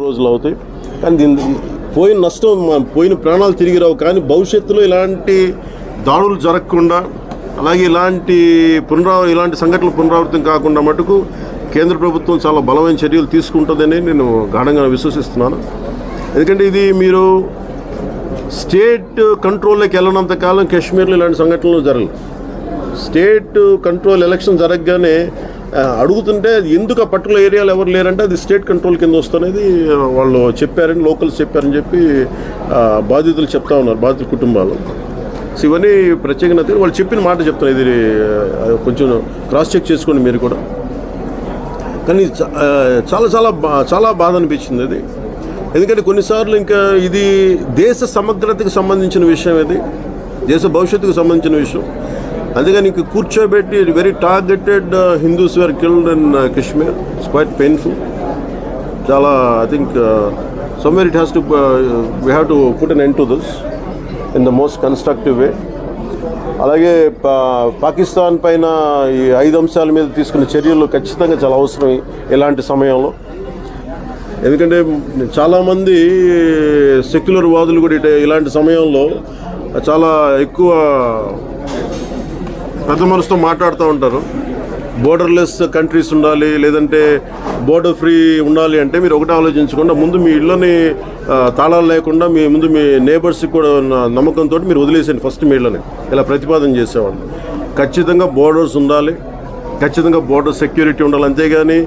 రోజులు అవుతాయి. కానీ పోయిన నష్టం, పోయిన ప్రాణాలు తిరిగి రావు. కానీ భవిష్యత్తులో ఇలాంటి దాడులు జరగకుండా, అలాగే ఇలాంటి సంఘటనలు పునరావృతం కాకుండా మటుకు కేంద్ర ప్రభుత్వం చాలా బలమైన చర్యలు తీసుకుంటుందని నేను గాఢంగా విశ్వసిస్తున్నాను. ఎందుకంటే ఇది మీరు స్టేట్ కంట్రోల్లోకి వెళ్ళినంత కాలం కాశ్మీర్లో ఇలాంటి సంఘటనలు జరగదు. స్టేట్ కంట్రోల్ ఎలక్షన్ జరగగానే అడుగుతుంటే ఎందుకు ఆ పర్టికులర్ ఏరియాలో ఎవరు లేరంటే అది స్టేట్ కంట్రోల్ కింద వస్తున్నది వాళ్ళు చెప్పారని, లోకల్స్ చెప్పారని చెప్పి బాధితులు చెప్తా ఉన్నారు, బాధితుల కుటుంబాలు. సో ఇవన్నీ ప్రత్యేకంగా వాళ్ళు చెప్పిన మాట చెప్తాను. ఇది కొంచెం క్రాస్ చెక్ చేసుకోండి మీరు కూడా. కానీ చాలా చాలా చాలా బాధ అనిపించింది అది. ఎందుకంటే కొన్నిసార్లు ఇంకా ఇది దేశ సమగ్రతకు సంబంధించిన విషయం, ఇది దేశ భవిష్యత్తుకు సంబంధించిన విషయం. అందుకని ఇంక కూర్చోబెట్టి very targeted Hindus were killed in Kashmir. It's quite painful. చాలా I think somewhere it has to we have to put an end to this in the most constructive way. అలాగే పాకిస్తాన్ పైన ఈ 5 అంశాల మీద తీసుకున్న చర్యలు ఖచ్చితంగా చాలా అవసరం ఇలాంటి సమయంలో. ఎందుకంటే చాలామంది సెక్యులర్ వాదులు కూడా ఇలాంటి సమయంలో చాలా ఎక్కువ పెద్ద మనసుతో మాట్లాడుతూ ఉంటారు. బోర్డర్లెస్ కంట్రీస్ ఉండాలి, లేదంటే బోర్డర్ ఫ్రీ ఉండాలి అంటే మీరు ఒకటే ఆలోచించకుండా ముందు మీ ఇళ్ళని తాళాలు లేకుండా ముందు మీ నేబర్స్కి కూడా నమ్మకంతో మీరు వదిలేసేయండి ఫస్ట్ మీ ఇళ్ళని. ఇలా ప్రతిపాదన చేసేవాళ్ళు. ఖచ్చితంగా బోర్డర్స్ ఉండాలి, ఖచ్చితంగా బోర్డర్ సెక్యూరిటీ ఉండాలి. అంతేగాని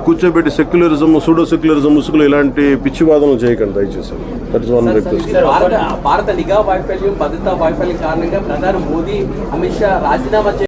కూర్చోబెట్టి సెక్యులరిజం, సూడో సెక్యులరిజం ముసుగులు ఇలాంటి పిచ్చివాదనలు చేయకండి దయచేసి. భారత నిఘా వైఫల్యం, భద్రతా వైఫల్యం కారణంగా ప్రధాని మోదీ, అమిత్ షా రాజీనామా